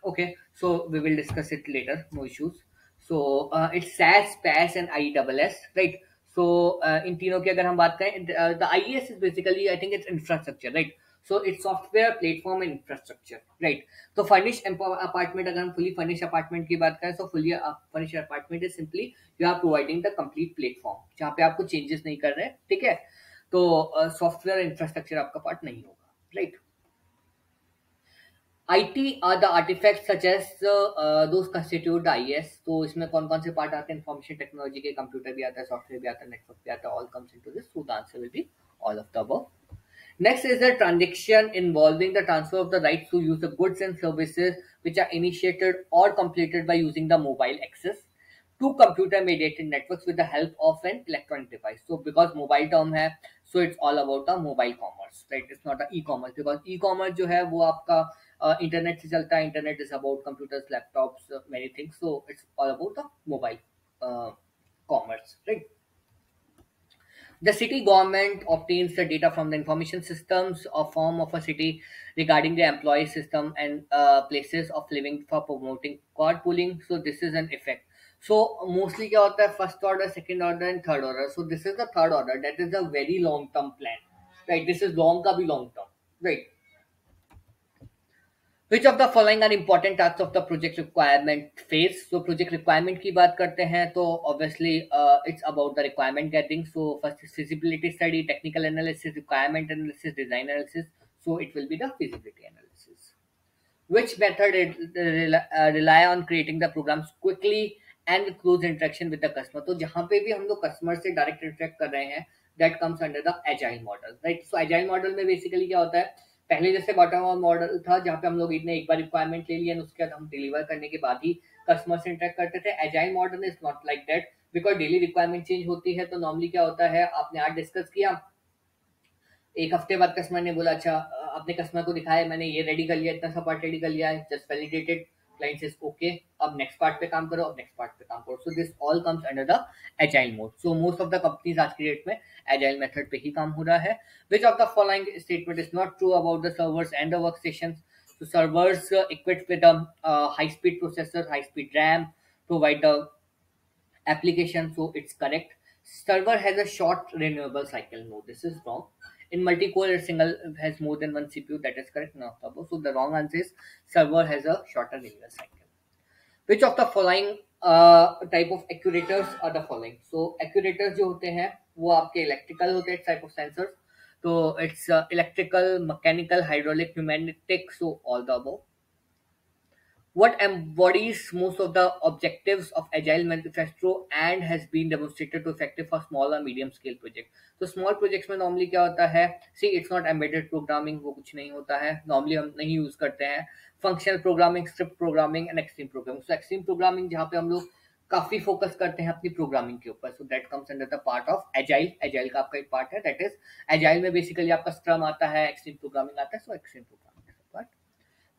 okay, so we will discuss it later. No issues. So it's SaaS, PaaS, and IaaS, right? So इन तीनों की अगर हम बात करें, the IaaS is basically I think it's infrastructure, right? So it's software, platform, and infrastructure, right? तो furnish apartment, अगर हम fully furnish apartment की बात करें, तो fully furnish apartment is simply you are providing the complete platform जहाँ पे आपको चेंजेस नहीं कर रहे, ठीक है? तो सॉफ्टवेयर इंफ्रास्ट्रक्चर आपका पार्ट नहीं होगा, right? IT are the artifacts such as those constitute the IS। तो इसमें कौन कौन से पार्ट आते हैं? इंफॉर्मेशन टेक्नोलॉजी के, कंप्यूटर भी आता है, सॉफ्टवेयर भी आता है, नेटवर्क भी आता है, all comes into this. So the answer will be all of the above. Next is the transaction involving the transfer of the rights to use the goods and services which are initiated or completed by using the mobile access to computer mediated networks with the help of an electronic device। So because mobile term है, so it's all about the mobile commerce, right? It's not a e-commerce, because e-commerce जो है वो आपका internet से चलता है। Internet is about computers, laptops, many things, so it's all about the mobile commerce, right? The city government obtains the data from the information systems of form of a city regarding the employee system and places of living for promoting carpooling। So this is an effect। So mostly क्या होता है? First order, second order and third order. So this is the third order, that is a very long term plan, right? This is long का भी long term, right? Which of the following are important tasks of the project requirement phase? So project requirement की बात करते हैं तो obviously it's about the requirement gathering। So first is feasibility study, technical analysis, requirement analysis, design analysis। So it will be the feasibility analysis। Which method rely on creating the programs quickly and with close interaction with the customer? तो जहाँ पे भी हम लोग customer से direct interact कर रहे हैं, that comes under the agile model, right? So agile model में बेसिकली क्या होता है? पहले जैसे बॉटम अप मॉडल था जहाँ पे हम लोग इतने एक बार रिक्वायरमेंट ले लिया, उसके बाद हम डिलीवर करने के बाद ही कस्टमर से इंटरेक्ट करते थे। Agile model is not like that, because daily requirement change होती है। तो नॉर्मली क्या होता है, आपने आज डिस्कस किया, एक हफ्ते बाद कस्टमर ने बोला अच्छा, अपने कस्टमर को दिखाया मैंने ये रेडी कर लिया, इतना सा पार्ट रेडी कर लिया है, just validated, client says okay, अब नेक्स्ट पार्ट पे काम करो, अब नेक्स्ट पार्ट पे काम करो। So this all comes under the agile mode. So most of the companies आज की डेट में एजाइल मेथड पे ही काम हो रहा है। विच of the following statement is not true about the servers and the workstations? So servers equipped with a high-speed processor, high-speed RAM, provide the application, so it's correct। Server has a short renewable cycle, no, this is wrong। In multi-core, a single has more than one CPU, that is correct, no above। So the wrong answer is server has a shorter renewal cycle। Which of the following type of actuators are the following? So actuators जो होते हैं वो आपके electrical होते हैं, type of sensors। तो it's electrical, mechanical, hydraulic, pneumatic, so all the above। What embodies most of the objectives of Agile Manifesto and has been demonstrated to effective for small और medium scale project? तो small projects में normally क्या होता है? See, it's not embedded programming, वो कुछ नहीं होता है, normally हम नहीं use करते हैं। Functional programming, script programming and extreme programming। So extreme programming जहाँ पे हम लोग काफी फोकस करते हैं अपनी प्रोग्रामिंग के ऊपर, so that comes under the part of agile. Agile का आपका एक पार्ट है, दैट इज एजाइल में बेसिकली आपका स्क्रम आता है, एक्सट्रीम प्रोग्रामिंग आता है, सो extreme programming is the part।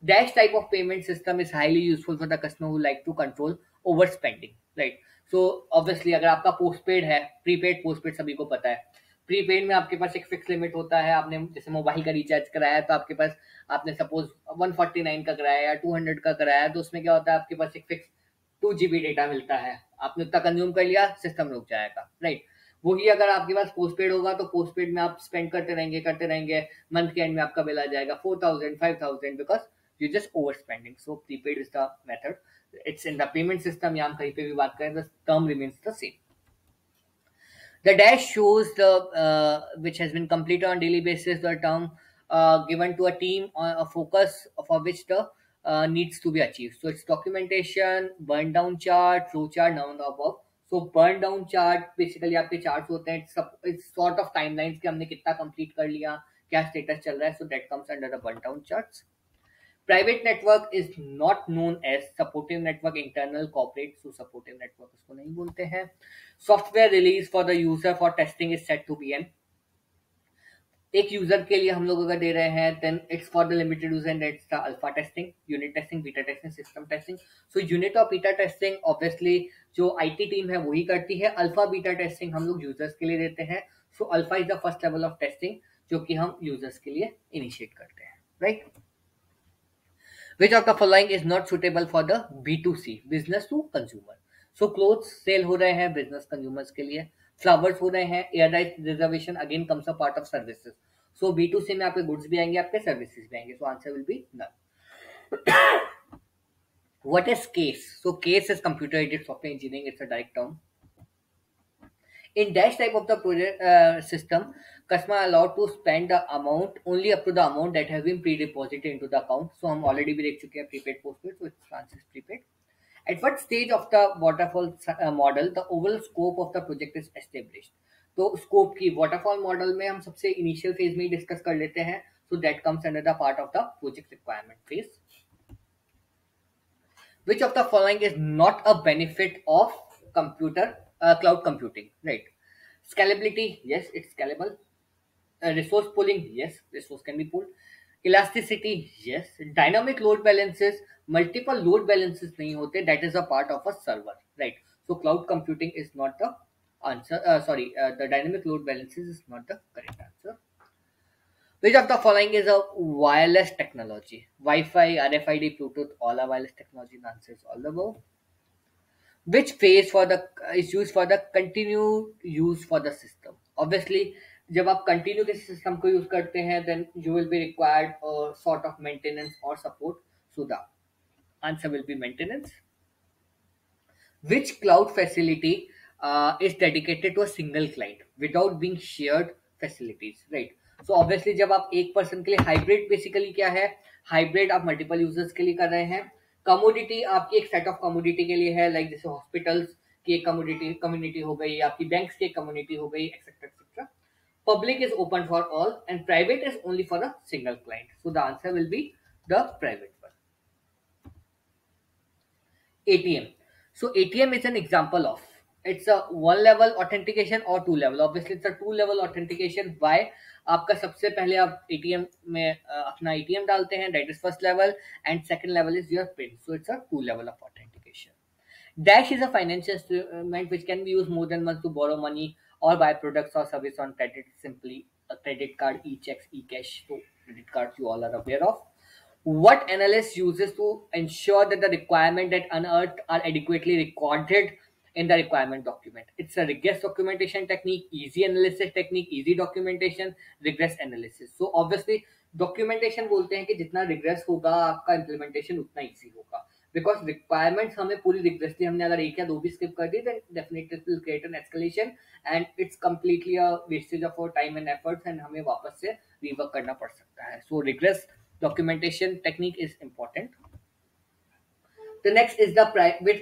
Dash type of payment system is highly useful for the customer who like to control overspending, right? So obviously अगर आपका postpaid है, prepaid postpaid सभी को पता है। प्रीपेड में आपके पास एक फिक्स लिमिट होता है, आपने जैसे मोबाइल का रिचार्ज कराया तो आपके पास, आपने सपोज 149 का कराया या 200 का कराया, तो उसमें क्या होता है, आपके पास एक फिक्स 2 GB डेटा मिलता है, आपने उतना कंज्यूम कर लिया, सिस्टम रुक जाएगा, राइट? वही अगर आपके पास पोस्टपेड होगा तो पोस्टपेड में आप स्पेंड करते रहेंगे, मंथ के एंड में आपका बिल आ जाएगा 4000 5000, because you're just overspending. So prepaid is the method. It's in the payment system, या हम कहीं पे भी बात करें, the term remains the same. The dash shows the which has been completed on daily basis, the term given to a team on a focus for which the needs to be achieved. So it's documentation, burn down chart, flow chart, none of the above. So burn down chart basically आपके charts होते हैं. It's sort of timelines कि हमने कितना complete कर लिया, क्या status चल रहा है. So that comes under the burn down charts. Private network is not known as supportive network, internal corporate, so supportive network इसको नहीं बोलते हैं. Software release for the user for testing is set to be an एक user के लिए हम लोग अगर दे रहे हैं then it's for the limited user and it's the alpha testing, unit testing, beta testing, system testing. So unit और beta testing obviously जो IT टीम है वही करती है. अल्फा बीटा टेस्टिंग हम लोग यूजर्स के लिए देते हैं. So alpha is the first level of testing जो कि हम यूजर्स के लिए इनिशिएट करते हैं, right. Which of the following is not suitable for the B2C, business to consumer? So clothes sale हो रहे हैं business consumers के लिए, flowers हो रहे हैं, air rights reservation again comes a part of services. So B2C में आपके goods भी आएंगे, आपके services भी आएंगे. So answer will be none. What is CASE? So CASE is computer aided software engineering. It's a direct term. In dash type of the project system, customer allowed to spend the amount only up to the amount that has been pre-deposited into the account. So हम already भी देख चुके हैं prepaid postpaid, so it's Francis prepaid. At what stage of the waterfall model the overall scope of the project is established? तो scope की waterfall model में हम सबसे initial phase में ही discuss कर लेते हैं. So that comes under the part of the project requirement phase. Which of the following is not a benefit of cloud computing, right? Scalability, yes, it's scalable. Resource pooling, yes, resource can be pooled. Elasticity, yes. Dynamic load balances, multiple load balances नहीं होते, that is a part of a server, right? So cloud computing is not the answer. The dynamic load balances is not the correct answer. Which of the following is a wireless technology? Wi-Fi, RFID, Bluetooth, all are wireless technology. The answer is all above. Which phase for the is used for the continued use for the system? Obviously, जब आप continue के system को use करते हैं, then you will be required a sort of maintenance or support. So the answer will be maintenance. Which cloud facility is dedicated to a single client without being shared facilities, right? So obviously जब आप एक person के लिए hybrid basically क्या है? Hybrid आप multiple users के लिए कर रहे हैं. Commodity आपकी एक set of commodity के लिए है, like जैसे hospitals की एक community हो गई, आपकी banks की एक community हो गई, etc etc. Public is open for all and private is only for a single client. So the answer will be the private one. ATM. So ATM is an example of, it's a one level authentication or two level. Obviously it's a two level authentication. Why? आपका सबसे पहले आप ATM में अपना ATM डालते हैं, that is first level, and second level is your PIN. So it's a two level of authentication. Dash is a financial instrument which can be used more than once to borrow money or buy products or service on credit. Simply a credit card, e-checks, e-cash. So credit cards you all are aware of. What analyst uses to ensure that the requirement that unearthed are adequately recorded in the requirement document? It's a rigorous documentation technique, easy analysis technique, easy documentation, rigorous analysis. So obviously documentation बोलते हैं कि जितना rigorous होगा आपका implementation उतना easy होगा. Because requirements हमें पूरी rigorously हमने अगर एक या दो भी skip कर दी, then definitely it will create an escalation and it's completely a wastage of our time and efforts and हमें वापस से rework करना पड़ सकता है. So rigorous documentation technique is important. The next is the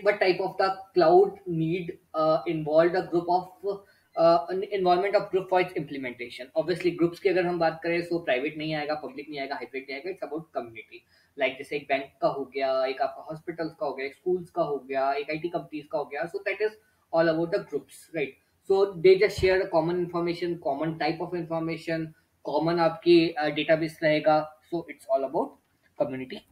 what type of the cloud need involved a group of an environment of group for its implementation. Obviously groups की अगर हम बात करें so private नहीं आएगा, public नहीं आएगा, hybrid नहीं आएगा. It's about community. Like जैसे एक बैंक का हो गया, एक आपका hospitals का हो गया, एक schools का हो गया, एक IT companies का हो गया. So that is all about the groups, right? So they just share a common information, common type of information, common आपकी database रहेगा. So it's all about community.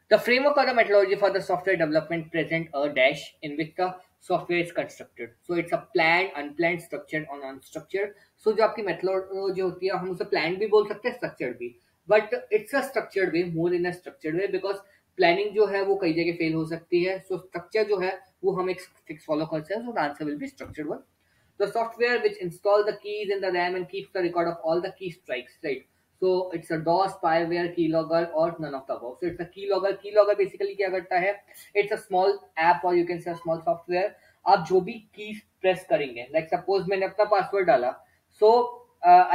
The framework or the methodology for the software development present a dash in which the software is constructed. So it's a planned, unplanned, structured और unstructured. So जो आपकी methodology होती है हम उसे planned भी बोल सकते हैं, structured भी. But it's a structured way, more in a structured way because planning जो है वो कई जगह fail हो सकती है. So structure जो है वो हम एक fix follow करते हैं. So the answer will be structured one. The software which installs the keys in the RAM and keeps the record of all the key strikes, right? So it's a DOS, spyware, keylogger, or none of the above. So it's a keylogger. Keylogger basically क्या करता है? It's a small app or you can say a small software. आप जो भी keys press करेंगे, like suppose मैंने अपना password डाला, so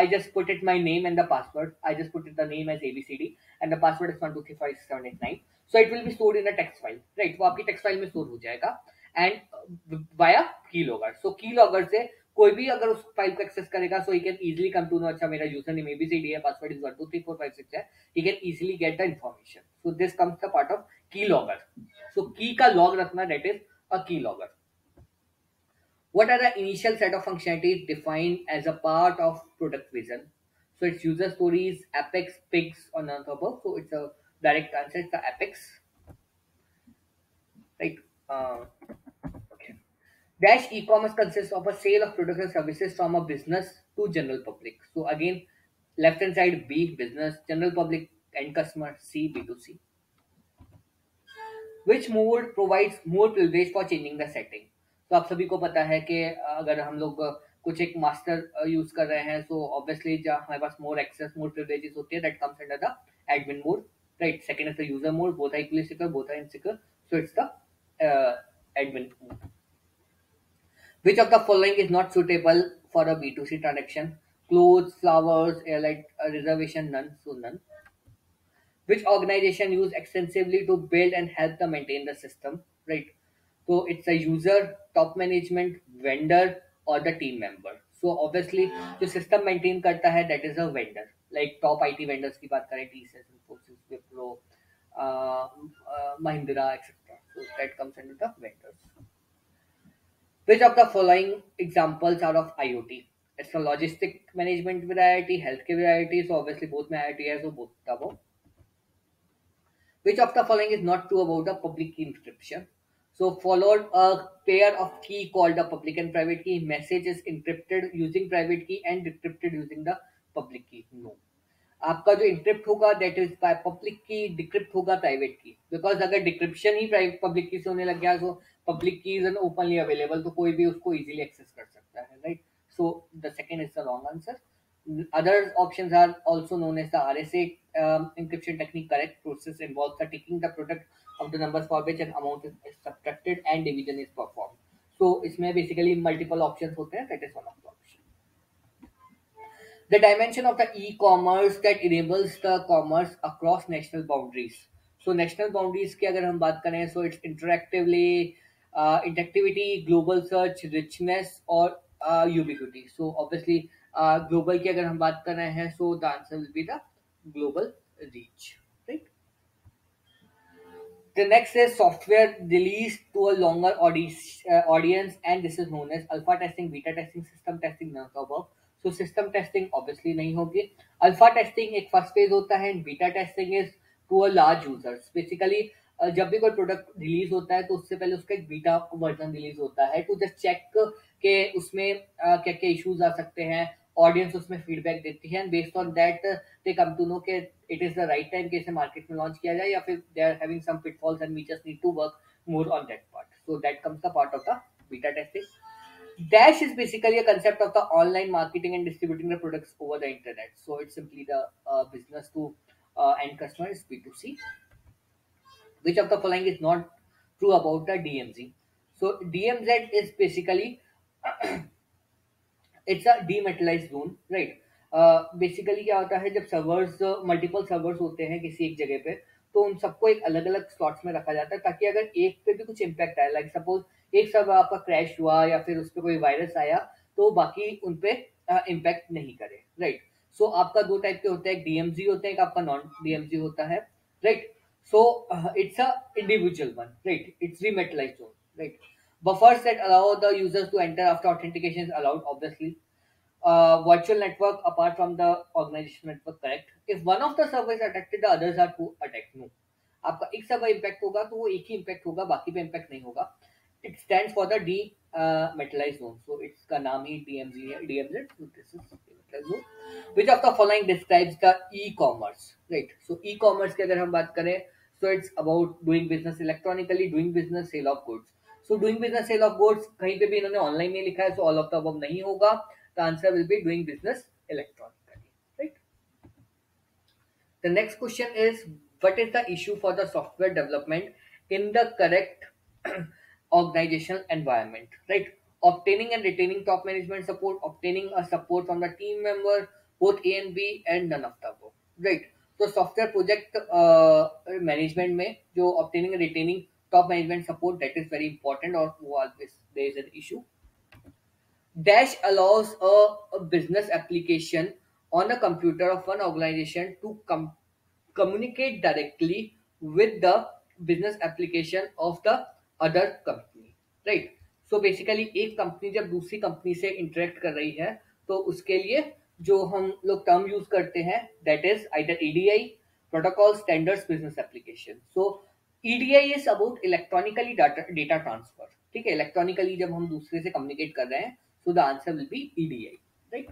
I just put it my name and the password. I just put it the name as ABCD and the password is 1235789. So it will be stored in a text file, right? वो आपकी text file में store हो जाएगा and via keylogger. So keylogger से कोई भी अगर उस फाइल को एक्सेस करेगा, so he can easily come to know, अच्छा मेरा यूजर नेम एबीसीडी है, पासवर्ड इज 123456 है, he can easily get the information. So this comes the part of key logger. So key का लॉग रखना, that is a key logger. What are the initial set of functionalities defined as a part of product vision? So it's user stories, Apex, Pigs, or none of the above. So it's a direct answer. It's the Apex, right? Uh, okay. Dash e-commerce consists of a sale of products and services from a business to general public. So again, left hand side B business, general public end customer, C B2C. Which mode provides more privilege for changing the setting? तो आप सभी को पता है कि अगर हम लोग कुछ एक मास्टर यूज कर रहे हैं, सो ऑब्वियसली जहाँ हमारे पास मोर एक्सेस, मोर प्रिविलेजेस होती है, that comes under the admin mode, right. Second is the user mode, both are equally secure, both are insecure, so it's the admin mode. Which of the following is not suitable for a B2C transaction? Clothes, flowers, airline reservation, none, so none. Which organization use extensively to build and help them maintain the system, right? So it's a user, top management, vendor, or the team member. So obviously जो system maintain करता है, that is a vendor. Like top IT vendors की बात करें, TCS, Infosys, Wipro, Mahindra, etc. So that comes under the vendors. Which of the following examples are of IoT? It's a logistic management variety, healthcare variety. So obviously both में IoT है, so both the above. Which of the following is not true about the public key encryption? So followed a pair of key called the public and private key. Message is encrypted using private key and decrypted using the public key. No. आपका जो encrypt होगा that is by public की, decrypt होगा private की. Because अगर decryption ही private public की से होने लग गया, तो पब्लिक की इज ओपनली अवेलेबल, तो कोई भी उसको इजीली एक्सेस कर सकता है, right. So the second is the wrong answer. Other options are also known as the RSA encryption technique. Correct process involves the taking the product of the numbers for which an amount is subtracted and division is performed. So इसमें basically multiple options होते हैं. That is one of the options. The dimension of the e-commerce that enables the commerce across national boundaries. So national boundaries की अगर हम बात करें, so it's interactivity, global search, richness, or ubiquity. So obviously global की अगर हम बात कर रहे हैं, so the answer will be the global reach, right? The next is software released to a longer audience, and this is known as alpha testing, beta testing, system testing, none of the above. So system testing obviously नहीं होगी. Alpha testing एक first phase होता है, and beta testing is to a large users. Basically जब भी कोई product release होता है, तो उससे पहले उसका एक बीटा वर्जन रिलीज होता है, टू जस्ट चेक के उसमें क्या क्या इश्यूज आ सकते हैं, ऑडियंस उसमें फीडबैक देती है, and based on that they come to know के it is the right time कि इसे मार्केट में लॉन्च किया जाए, या फिर they are having some pitfalls and we just need to work more on that part. So that comes the part of the beta testing. Dash is basically a concept of the online marketing and distributing the products over the internet. So it's simply the business to end customer is B2C. Which of the following is not true about the DMZ? So DMZ is basically it's a dematerialized zone, right? Basically क्या होता है, जब servers multiple servers होते हैं किसी एक जगह पे, तो उन सबको एक अलग अलग स्लॉट्स में रखा जाता है, ताकि अगर एक पे भी कुछ इम्पैक्ट आए, लाइक सपोज एक सर्वर आपका क्रैश हुआ या फिर उस पर कोई वायरस आया, तो बाकी उन पे इम्पैक्ट नहीं करे, राइट. सो आपका दो टाइप के होते हैं, एक डीएमजी होते हैं, एक आपका नॉन डीएमजी होता है, right. So it's a individual one, right. It's dematerialized zone, right. Buffers that allow the users to enter after authentication is allowed, obviously. Virtual network apart from the organization network, correct. If one of the servers affected, the others are to attack. No. आपका एक server impact होगा तो वो एक ही impact होगा, बाकी पे impact नहीं होगा. It stands for the D metallise zone, so it's का नाम ही डीएमजी है, DMZ. This is metallise zone. Which of the following describes the e commerce, right. So e commerce की अगर हम बात करें, so it's about doing business electronically, doing business sale of goods. So doing business sale of goods कहीं पे भी इन्होंने online नहीं लिखा है, so all of the above नहीं होगा. The answer will be doing business electronically, right. The next question is, what is the issue for the software development in the correct organizational environment, right? Obtaining and retaining top management support, obtaining a support from the team member, both A and B, and none of the above, right? So software project management में जो obtaining and retaining top management support, that is very important, or वो always there is an issue. Dash allows a business application on a computer of one organization to communicate directly with the business application of the other company, right? So basically एक company जब दूसरी company से interact कर रही है तो उसके लिए जो हम लोग टर्म यूज करते हैं that is either EDI, protocol standards business application. So EDI is about electronically data transfer. ठीक है, इलेक्ट्रॉनिकली जब हम दूसरे से कम्युनिकेट कर रहे हैं, so the answer will be EDI, right?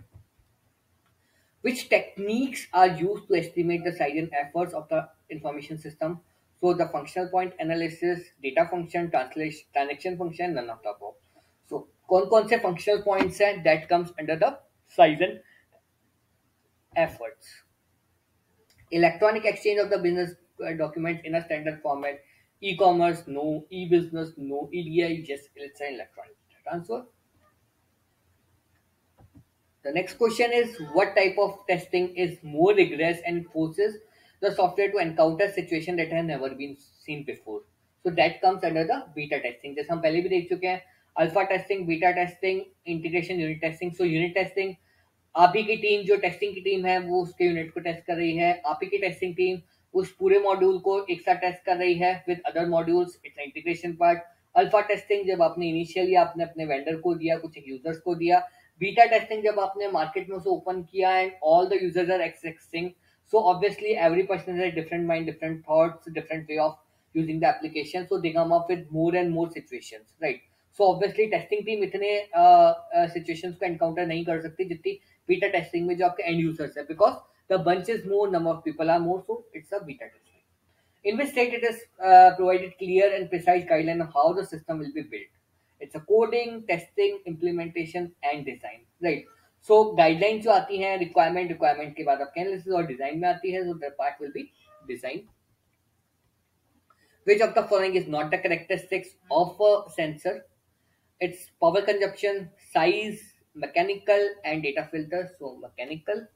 Which techniques are used to estimate the size and efforts of the information system? So the functional point analysis, data function, transaction function, none of the above. So कौन से functional points हैं that comes under the size and efforts? Electronic exchange of the business documents in a standard format. E-commerce, no. E-business, no. EDI, yes, it's an electronic transfer. The next question is, what type of testing is more rigorous and forces the software to encounter situation that have never been seen before? So that comes under the beta testing. जैसे हम पहले भी देख चुके हैं, alpha testing, beta testing, integration, unit testing. So unit testing, आप ही की team जो टेस्टिंग की टीम है वो उसके यूनिट को टेस्ट कर रही है. आप ही की टेस्टिंग टीम उस पूरे मॉड्यूल को एक साथ टेस्ट कर रही है with other modules. It's integration part. Alpha testing जब आपने इनिशियली आपने अपने वेंडर को दिया, कुछ यूजर्स को दिया. बीटा टेस्टिंग जब आपने मार्केट में उसे ओपन किया and all the users are accessing. So obviously every person has different mind, different thoughts, different way of using the application. So they come up with more and more situations, right? So obviously testing team इतने situations को encounter नहीं कर सकती जितनी beta testing में जो आपके end users है, because the bunch is more, number of people are more, so it's a beta testing. In which state it is provided clear and precise guideline of how the system will be built. It's a coding, testing, implementation and design, right? So guidelines जो आती हैं requirement के बाद आपके analysis और design में आती है. So the part will be design. Which of the following is not the characteristics of a sensor? It's power consumption, size, mechanical and data filter. So mechanical.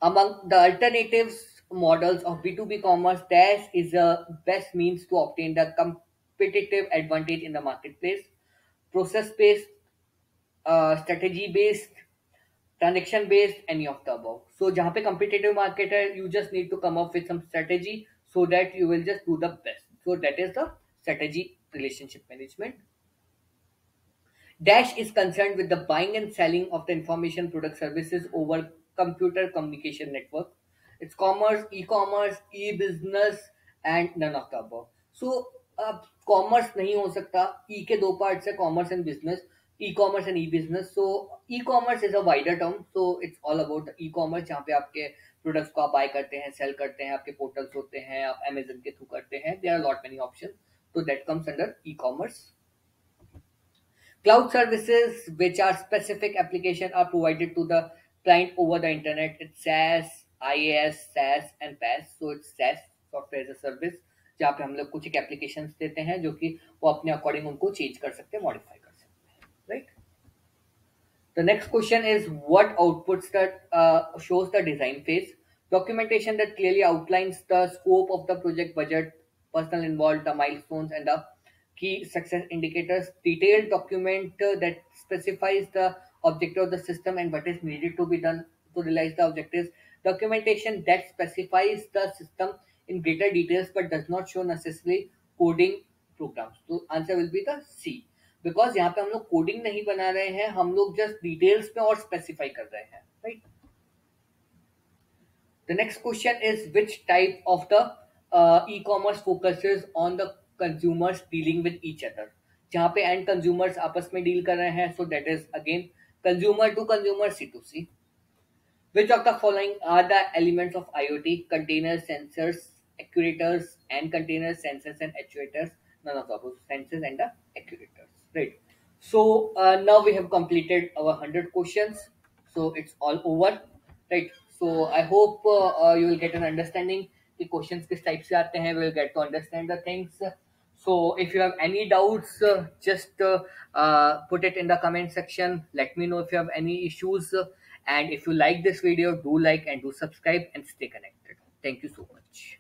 Among the alternatives models of B2B commerce, Dash is the best means to obtain the competitive advantage in the marketplace. Process-based, strategy-based, transaction-based, any of the above. So जहाँ पे competitive market है, you just need to come up with some strategy so that you will just do the best. So that is the strategy relationship management. Dash is concerned with the buying and selling of the information product services over computer communication network. It's commerce, e-business and none of the above. So commerce नहीं हो सकता. E के दो parts है, commerce and business, e-commerce and e-business. So e-commerce is a wider term. So it's all about the e-commerce जहाँ पे आपके products को आप buy करते हैं, sell करते हैं, आपके portals होते हैं, आप Amazon के through करते हैं. There are lot many options. So that comes under e-commerce. Cloud services, which are specific application, are provided to the client over the internet. It's SaaS, IaaS, SaaS and PaaS. So it's SaaS, software as a service, जहाँ पे हम लोग कुछ एक applications देते हैं जो कि वो अपने according उनको change कर सकते हैं, modify कर सकते हैं, right? The next question is, what outputs that shows the design phase? Documentation that clearly outlines the scope of the project, budget, personnel involved, the milestones, and the key success indicators. Detailed document that specifies the objective of the system and what is needed to be done to realize the objectives. Documentation that specifies the system in greater details but does not show necessarily coding programs. So answer will be the C. Because यहाँ पे हम लोग coding नहीं बना रहे हैं, हम लोग जस्ट डिटेल्स में और स्पेसिफाई कर रहे हैं, right? The next question is which type of the e commerce focuses on the consumers dealing with each other. जहाँ पे एंड कंज्यूमर्स आपस में डील कर रहे हैं, so that is again consumer to consumer, C to C. Which of the following are the elements of IoT? Containers, sensors, actuators, and containers, sensors, and actuators. None of those. Sensors and the actuators. Right. So now we have completed our 100 questions. So it's all over. Right. So I hope you will get an understanding कि questions किस type से आते हैं. We'll get to understand the things. So if you have any doubts, just put it in the comment section. Let me know if you have any issues. And if you like this video, do like and do subscribe and stay connected. Thank you so much.